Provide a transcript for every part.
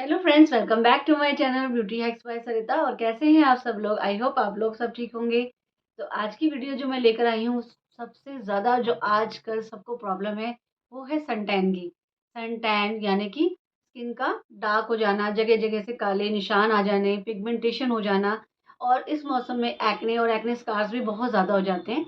Hello friends, welcome back to my channel beauty hacks by Sarita. और कैसे हैं आप सब लोग? आई होप आप लोग सब ठीक होंगे। तो आज की वीडियो जो मैं लेकर आई हूँ, सबसे ज़्यादा जो आजकल सबको प्रॉब्लम है वो है सन टैन की। सन टैन यानी कि स्किन का डार्क हो जाना, जगह जगह से काले निशान आ जाने, पिगमेंटेशन हो जाना। और इस मौसम में एक्ने और एक्ने स्कार्स भी बहुत ज़्यादा हो जाते हैं।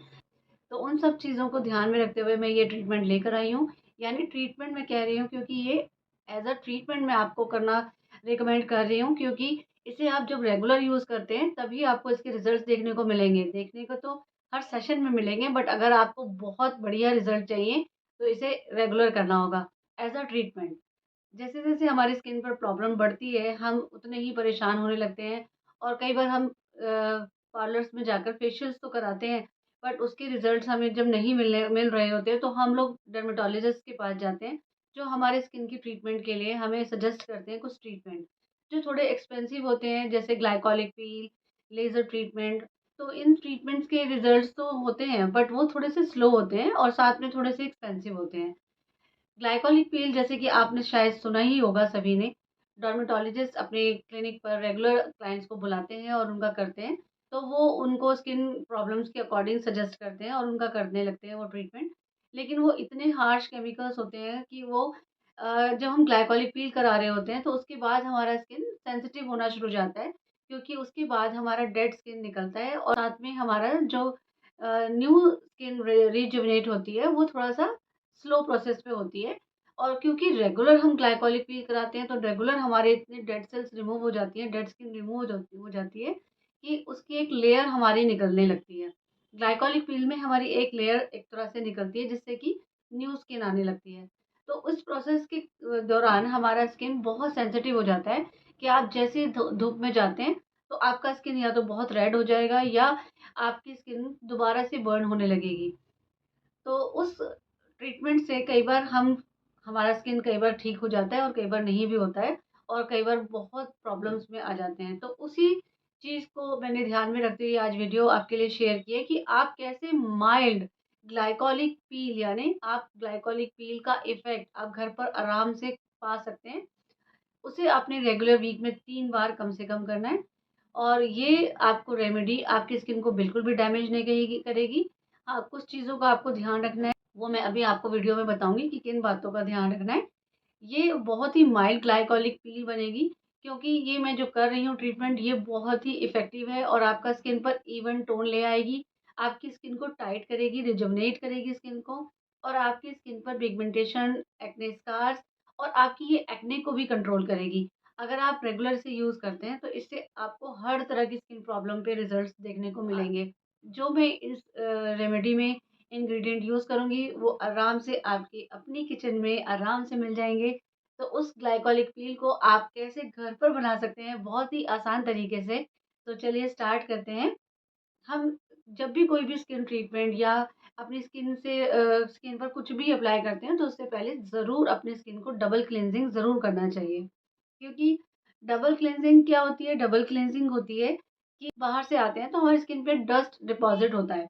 तो उन सब चीज़ों को ध्यान में रखते हुए मैं ये ट्रीटमेंट लेकर आई हूँ। यानी ट्रीटमेंट मैं कह रही हूँ क्योंकि ये एज अ ट्रीटमेंट मैं आपको करना रिकमेंड कर रही हूँ, क्योंकि इसे आप जब रेगुलर यूज़ करते हैं तभी आपको इसके रिजल्ट्स देखने को मिलेंगे। देखने को तो हर सेशन में मिलेंगे, बट अगर आपको बहुत बढ़िया रिजल्ट चाहिए तो इसे रेगुलर करना होगा एज अ ट्रीटमेंट। जैसे जैसे हमारी स्किन पर प्रॉब्लम बढ़ती है, हम उतने ही परेशान होने लगते हैं। और कई बार हम पार्लर्स में जाकर फेशियल्स तो कराते हैं, बट उसके रिजल्ट्स हमें जब नहीं मिल रहे होते हैं तो हम लोग डर्मेटोलॉजिस्ट के पास जाते हैं, जो हमारे स्किन की ट्रीटमेंट के लिए हमें सजेस्ट करते हैं कुछ ट्रीटमेंट जो थोड़े एक्सपेंसिव होते हैं, जैसे ग्लाइकोलिक पील, लेज़र ट्रीटमेंट। तो इन ट्रीटमेंट्स के रिजल्ट्स तो होते हैं, बट वो थोड़े से स्लो होते हैं और साथ में थोड़े से एक्सपेंसिव होते हैं। ग्लाइकोलिक पील जैसे कि आपने शायद सुना ही होगा सभी ने। डर्मेटोलॉजिस्ट अपने क्लिनिक पर रेगुलर क्लाइंट्स को बुलाते हैं और उनका करते हैं। तो वो उनको स्किन प्रॉब्लम्स के अकॉर्डिंग सजेस्ट करते हैं और उनका करने लगते हैं वो ट्रीटमेंट। लेकिन वो इतने हार्श केमिकल्स होते हैं कि वो जब हम ग्लाइकोलिक पील करा रहे होते हैं तो उसके बाद हमारा स्किन सेंसिटिव होना शुरू हो जाता है, क्योंकि उसके बाद हमारा डेड स्किन निकलता है और साथ में हमारा जो न्यू स्किन रिजुविनेट होती है वो थोड़ा-सा स्लो प्रोसेस पे होती है। और क्योंकि रेगुलर हम ग्लाइकोलिक पील कराते हैं तो रेगुलर हमारे इतने डेड सेल्स रिमूव हो जाती हैं, डेड स्किन रिमूव हो जाती है कि उसकी एक लेयर हमारी निकलने लगती है। ग्लाइकोलिक पील में हमारी एक लेयर एक तरह से निकलती है जिससे कि न्यू स्किन आने लगती है। तो उस प्रोसेस के दौरान हमारा स्किन बहुत सेंसिटिव हो जाता है कि आप जैसे ही धूप में जाते हैं तो आपका स्किन या तो बहुत रेड हो जाएगा या आपकी स्किन दोबारा से बर्न होने लगेगी। तो उस ट्रीटमेंट से कई बार हमारा स्किन कई बार ठीक हो जाता है और कई बार नहीं भी होता है, और कई बार बहुत प्रॉब्लम्स में आ जाते हैं। तो उसी चीज़ को मैंने ध्यान में रखते हुए आज वीडियो आपके लिए शेयर की है कि आप कैसे माइल्ड ग्लाइकोलिक पील, यानी आप ग्लाइकोलिक पील का इफ़ेक्ट आप घर पर आराम से पा सकते हैं। उसे आपने रेगुलर वीक में 3 बार कम से कम करना है। और ये आपको रेमेडी आपकी स्किन को बिल्कुल भी डैमेज नहीं करेगी। हाँ, कुछ चीज़ों का आपको ध्यान रखना है, वो मैं अभी आपको वीडियो में बताऊँगी कि किन बातों का ध्यान रखना है। ये बहुत ही माइल्ड ग्लाइकोलिक पील बनेगी, क्योंकि ये मैं जो कर रही हूँ ट्रीटमेंट, ये बहुत ही इफ़ेक्टिव है और आपका स्किन पर इवन टोन ले आएगी। आपकी स्किन को टाइट करेगी, रिजुवनेट करेगी स्किन को, और आपकी स्किन पर पिगमेंटेशन, एक्ने स्कार्स और आपकी ये एक्ने को भी कंट्रोल करेगी। अगर आप रेगुलर से यूज़ करते हैं तो इससे आपको हर तरह की स्किन प्रॉब्लम पे रिजल्ट्स देखने को मिलेंगे। जो मैं इस रेमेडी में इंग्रेडिएंट यूज़ करूँगी वो आराम से आपकी अपनी किचन में आराम से मिल जाएँगे। तो उस ग्लाइकोलिक पील को आप कैसे घर पर बना सकते हैं बहुत ही आसान तरीके से। तो चलिए स्टार्ट करते हैं। हम जब भी कोई भी स्किन ट्रीटमेंट या अपनी स्किन पर कुछ भी अप्लाई करते हैं तो उससे पहले ज़रूर अपनी स्किन को डबल क्लींजिंग ज़रूर करना चाहिए। क्योंकि डबल क्लींजिंग क्या होती है? डबल क्लींजिंग होती है कि बाहर से आते हैं तो हमारी स्किन पे डस्ट डिपॉज़िट होता है।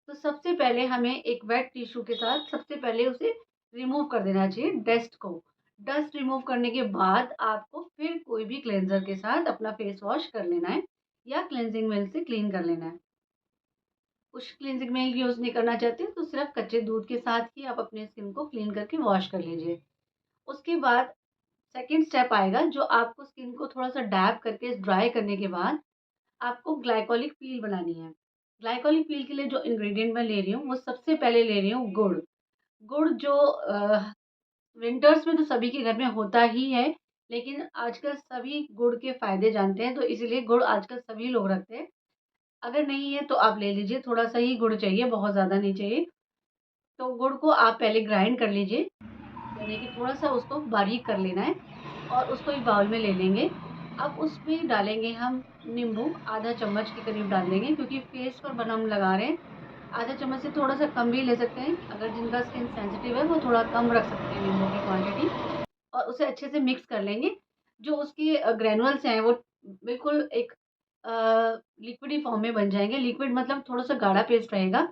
तो सबसे पहले हमें एक वेट टिश्यू के साथ सबसे पहले उसे रिमूव कर देना चाहिए, डस्ट को। डस्ट रिमूव करने के बाद आपको फिर कोई भी क्लेंज़र के साथ अपना फेस वॉश कर लेना है या क्लींजिंग मिल्क से क्लीन कर लेना है। कुछ क्लींजिंग मिल्क यूज़ नहीं करना चाहते तो सिर्फ़ कच्चे दूध के साथ ही आप अपने स्किन को क्लीन करके वॉश कर लीजिए। उसके बाद सेकंड स्टेप आएगा, जो आपको स्किन को थोड़ा-सा डैप करके ड्राई करने के बाद आपको ग्लाइकोलिक पील बनानी है। ग्लाइकोलिक पील के लिए जो इंग्रीडिएंट मैं ले रही हूँ, वो सबसे पहले ले रही हूँ गुड़। गुड़ जो विंटर्स में तो सभी के घर में होता ही है, लेकिन आजकल सभी गुड़ के फ़ायदे जानते हैं, तो इसीलिए गुड़ आजकल सभी लोग रखते हैं। अगर नहीं है तो आप ले लीजिए, थोड़ा-सा ही गुड़ चाहिए, बहुत ज़्यादा नहीं चाहिए। तो गुड़ को आप पहले ग्राइंड कर लीजिए, यानी कि थोड़ा-सा उसको बारीक कर लेना है और उसको एक बाउल में ले लेंगे। अब उसमें डालेंगे हम नींबू, आधा चम्मच के करीब डाल देंगे, क्योंकि फेस पर हम लगा रहे हैं। आधा चम्मच से थोड़ा-सा कम भी ले सकते हैं, अगर जिनका स्किन सेंसिटिव है वो थोड़ा कम रख सकते हैं नींबू की क्वांटिटी। और उसे अच्छे से मिक्स कर लेंगे। जो उसके ग्रैन्युल्स हैं वो बिल्कुल एक लिक्विडी फॉर्म में बन जाएँगे। लिक्विड मतलब थोड़ा-सा गाढ़ा पेस्ट रहेगा,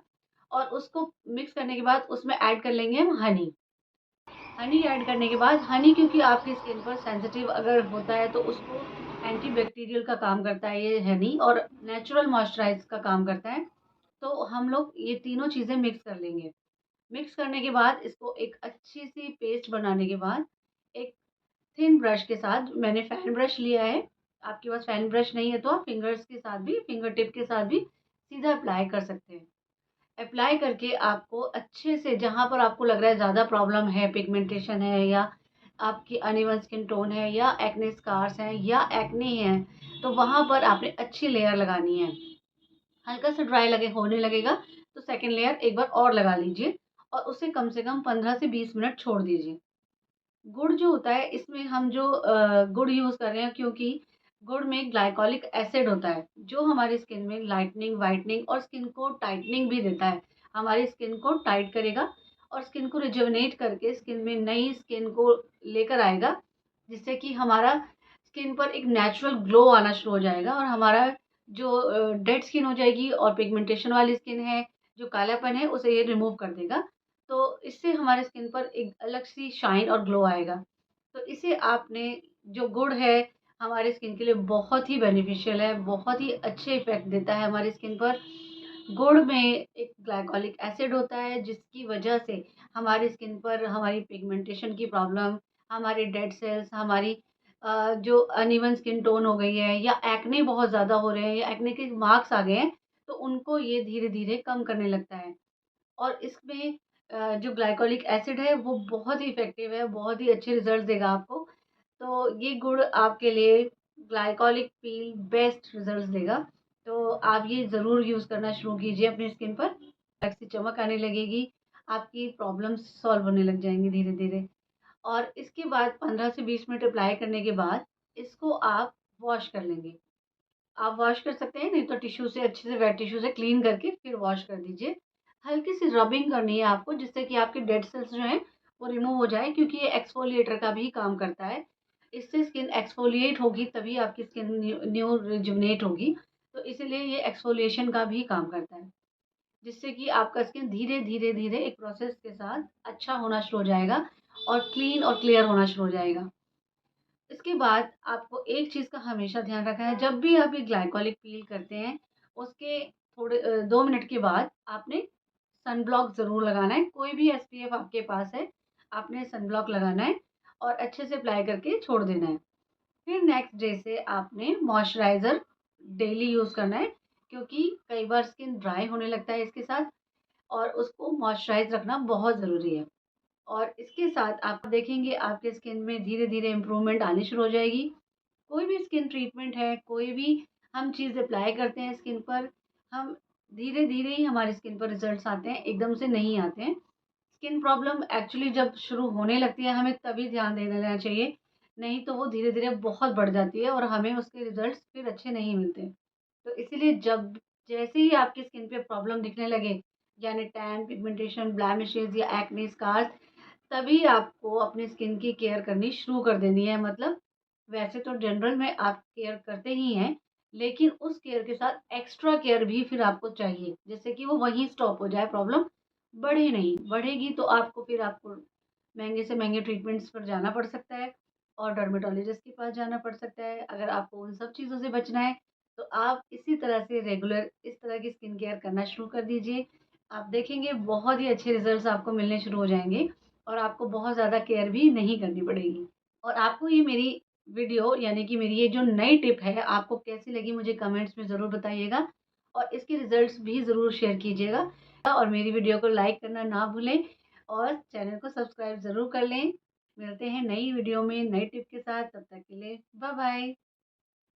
और उसको मिक्स करने के बाद उसमें ऐड कर लेंगे हम हनी। हनी ऐड करने के बाद, हनी क्योंकि आपकी स्किन पर सेंसिटिव अगर होता है तो उसको एंटीबैक्टीरियल का काम करता है ये हनी, और नेचुरल मॉइस्चराइज का काम करता है। तो हम लोग ये तीनों चीज़ें मिक्स कर लेंगे। मिक्स करने के बाद इसको एक अच्छी सी पेस्ट बनाने के बाद, एक थिन ब्रश के साथ, मैंने फैन ब्रश लिया है, आपके पास फैन ब्रश नहीं है तो आप फिंगर्स के साथ भी, फिंगर टिप के साथ भी सीधा अप्लाई कर सकते हैं। अप्लाई करके आपको अच्छे से, जहाँ पर आपको लग रहा है ज़्यादा प्रॉब्लम है, पिगमेंटेशन है या आपकी अनइवन स्किन टोन है या एक्ने स्कार्स हैं या एक्ने हैं, तो वहाँ पर आपने अच्छी लेयर लगानी है। हल्का सा ड्राई होने लगेगा तो सेकंड लेयर एक बार और लगा लीजिए, और उसे कम से कम 15 से 20 मिनट छोड़ दीजिए। गुड़ जो होता है, इसमें हम जो गुड़ यूज़ कर रहे हैं, क्योंकि गुड़ में ग्लाइकोलिक एसिड होता है जो हमारी स्किन में लाइटनिंग, वाइटनिंग और स्किन को टाइटनिंग भी देता है। हमारी स्किन को टाइट करेगा और स्किन को रिजुवनेट करके स्किन में नई स्किन को लेकर आएगा, जिससे कि हमारा स्किन पर एक नेचुरल ग्लो आना शुरू हो जाएगा, और हमारा जो डेड स्किन हो जाएगी और पिगमेंटेशन वाली स्किन है, जो कालापन है, उसे ये रिमूव कर देगा। तो इससे हमारे स्किन पर एक अलग सी शाइन और ग्लो आएगा। तो इसे आपने, जो गुड़ है हमारे स्किन के लिए बहुत ही बेनिफिशियल है, बहुत ही अच्छे इफ़ेक्ट देता है हमारी स्किन पर। गुड़ में एक ग्लाइकोलिक एसिड होता है जिसकी वजह से हमारी स्किन पर हमारी पिगमेंटेशन की प्रॉब्लम, हमारे डेड सेल्स, हमारी जो अनइवन स्किन टोन हो गई है या एक्ने बहुत ज़्यादा हो रहे हैं या एक्ने के मार्क्स आ गए हैं, तो उनको ये धीरे-धीरे कम करने लगता है। और इसमें जो ग्लाइकोलिक एसिड है वो बहुत ही इफ़ेक्टिव है, बहुत ही अच्छे रिज़ल्ट देगा आपको। तो ये गुड़ आपके लिए ग्लाइकोलिक पील बेस्ट रिज़ल्ट्स देगा। तो आप ये ज़रूर यूज़ करना शुरू कीजिए अपनी स्किन पर, अलग सी चमक आने लगेगी, आपकी प्रॉब्लम्स सॉल्व होने लग जाएँगी धीरे-धीरे। और इसके बाद 15 से 20 मिनट अप्लाई करने के बाद इसको आप वॉश कर लेंगे। आप वॉश कर सकते हैं, नहीं तो टिश्यू से, अच्छे से वेट टिश्यू से क्लीन करके फिर वॉश कर दीजिए। हल्की सी रबिंग करनी है आपको, जिससे कि आपके डेड सेल्स जो हैं वो रिमूव हो जाए, क्योंकि ये एक्सफोलिएटर का भी काम करता है। इससे स्किन एक्सफोलिएट होगी तभी आपकी स्किन न्यू न्यू रिजुवनेट होगी। तो इसीलिए ये एक्सफोलिएशन का भी काम करता है, जिससे कि आपका स्किन धीरे-धीरे एक प्रोसेस के साथ अच्छा होना शुरू हो जाएगा और क्लीन और क्लियर होना शुरू हो जाएगा। इसके बाद आपको एक चीज़ का हमेशा ध्यान रखना है, जब भी आप ये ग्लाइकोलिक पील करते हैं, उसके 2 मिनट के बाद आपने सनब्लॉक ज़रूर लगाना है। कोई भी एसपीएफ आपके पास है, आपने सनब्लॉक लगाना है और अच्छे से अप्लाई करके छोड़ देना है। फिर नेक्स्ट डे से आपने मॉइस्चराइज़र डेली यूज़ करना है, क्योंकि कई बार स्किन ड्राई होने लगता है इसके साथ, और उसको मॉइस्चराइज़ रखना बहुत ज़रूरी है। और इसके साथ आप देखेंगे आपके स्किन में धीरे-धीरे इम्प्रूवमेंट आनी शुरू हो जाएगी। कोई भी स्किन ट्रीटमेंट है, कोई भी हम चीज़ अप्लाई करते हैं स्किन पर, हम धीरे-धीरे ही हमारी स्किन पर रिज़ल्ट्स आते हैं, एकदम से नहीं आते हैं। स्किन प्रॉब्लम एक्चुअली जब शुरू होने लगती है, हमें तभी ध्यान दे देना चाहिए, नहीं तो वो धीरे-धीरे बहुत बढ़ जाती है और हमें उसके रिज़ल्ट्स फिर अच्छे नहीं मिलते। तो इसीलिए जब जैसे ही आपकी स्किन पे प्रॉब्लम दिखने लगे, यानी टैन, पिगमेंटेशन, ब्लेमिशेज़ या एक्ने स्कार्स, तभी आपको अपनी स्किन की केयर करनी शुरू कर देनी है। मतलब वैसे तो जनरल में आप केयर करते ही हैं, लेकिन उस केयर के साथ एक्स्ट्रा केयर भी फिर आपको चाहिए, जिससे कि वो वहीं स्टॉप हो जाए, प्रॉब्लम बढ़े नहीं। बढ़ेगी तो आपको महँगे से महँगे ट्रीटमेंट्स पर जाना पड़ सकता है और डर्मेटोलॉजिस्ट के पास जाना पड़ सकता है। अगर आपको उन सब चीज़ों से बचना है, तो आप इसी तरह से रेगुलर इस तरह की स्किन केयर करना शुरू कर दीजिए। आप देखेंगे बहुत ही अच्छे रिज़ल्ट्स आपको मिलने शुरू हो जाएँगे और आपको बहुत ज़्यादा केयर भी नहीं करनी पड़ेगी। और आपको ये मेरी वीडियो, यानी कि मेरी ये जो नई टिप है, आपको कैसी लगी मुझे कमेंट्स में ज़रूर बताइएगा, और इसके रिज़ल्ट्स भी ज़रूर शेयर कीजिएगा, और मेरी वीडियो को लाइक करना ना भूलें और चैनल को सब्सक्राइब ज़रूर कर लें। मिलते हैं नई वीडियो में नई टिप के साथ, तब तक के लिए बाय बाय।